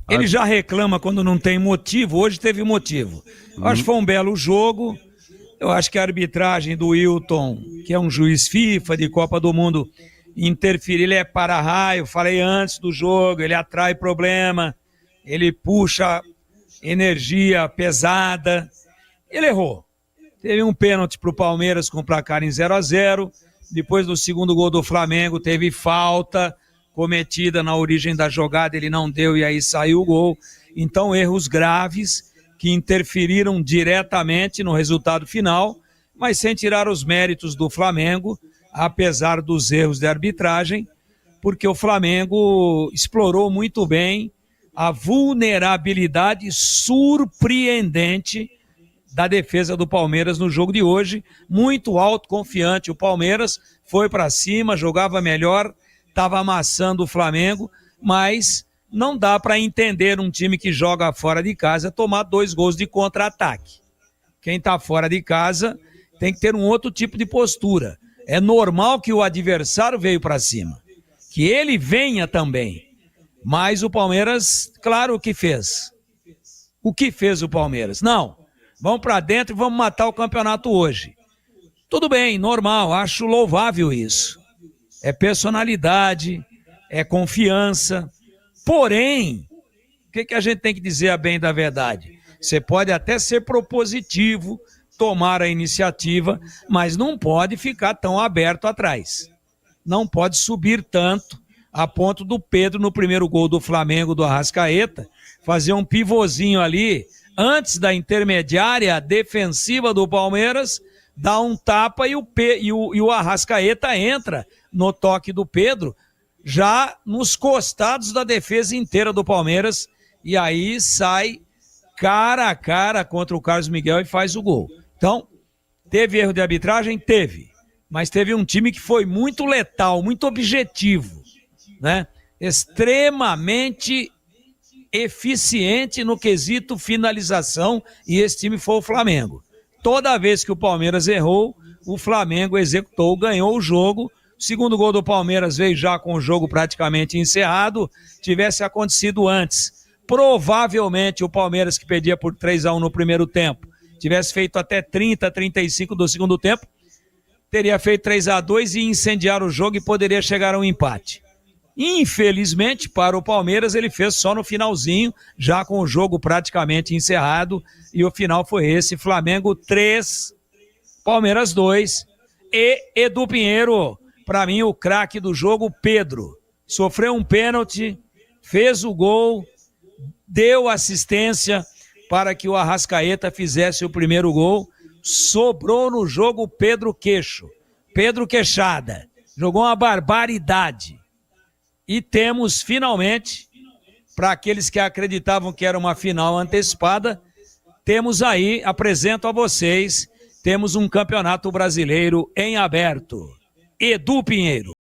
Ele já reclama quando não tem motivo, hoje teve motivo. Eu acho que foi um belo jogo, eu acho que a arbitragem do Wilton, que é um juiz FIFA de Copa do Mundo, interferir, ele é para-raio, falei antes do jogo, ele atrai problema, ele puxa energia pesada, ele errou. Teve um pênalti para o Palmeiras com o placar em 0-0, depois do segundo gol do Flamengo teve falta cometida na origem da jogada, ele não deu e aí saiu o gol. Então erros graves que interferiram diretamente no resultado final, mas sem tirar os méritos do Flamengo, apesar dos erros de arbitragem, porque o Flamengo explorou muito bem a vulnerabilidade surpreendente da defesa do Palmeiras no jogo de hoje, muito autoconfiante. O Palmeiras foi para cima, jogava melhor, estava amassando o Flamengo, mas não dá para entender um time que joga fora de casa tomar 2 gols de contra-ataque. Quem está fora de casa tem que ter um outro tipo de postura. É normal que o adversário veio para cima, que ele venha também. Mas o Palmeiras, claro o que fez. O que fez o Palmeiras? Não, vamos para dentro e vamos matar o campeonato hoje. Tudo bem, normal, acho louvável isso. É personalidade, é confiança. Porém, o que a gente tem que dizer a bem da verdade? Você pode até ser propositivo, tomar a iniciativa, mas não pode ficar tão aberto atrás. Não pode subir tanto a ponto do Pedro, no primeiro gol do Flamengo, do Arrascaeta, fazer um pivôzinho ali, antes da intermediária defensiva do Palmeiras, dá um tapa e o Arrascaeta entra no toque do Pedro, já nos costados da defesa inteira do Palmeiras, e aí sai cara a cara contra o Carlos Miguel e faz o gol. Então, teve erro de arbitragem? Teve. Mas teve um time que foi muito letal, muito objetivo, né? Extremamente eficiente no quesito finalização, e esse time foi o Flamengo. Toda vez que o Palmeiras errou, o Flamengo executou, ganhou o jogo. O segundo gol do Palmeiras veio já com o jogo praticamente encerrado. Tivesse acontecido antes, provavelmente o Palmeiras, que perdia por 3-1 no primeiro tempo, tivesse feito até 30, 35 do segundo tempo, teria feito 3-2 e incendiar o jogo e poderia chegar a um empate. Infelizmente, para o Palmeiras, ele fez só no finalzinho, já com o jogo praticamente encerrado, e o final foi esse: Flamengo 3, Palmeiras 2, e Edu Pinheiro, para mim o craque do jogo, Pedro, sofreu um pênalti, fez o gol, deu assistência para que o Arrascaeta fizesse o primeiro gol. Sobrou no jogo Pedro Queixo, Pedro Queixada, jogou uma barbaridade. E temos finalmente, para aqueles que acreditavam que era uma final antecipada, temos aí, apresento a vocês, temos um campeonato brasileiro em aberto. Edu Pinheiro.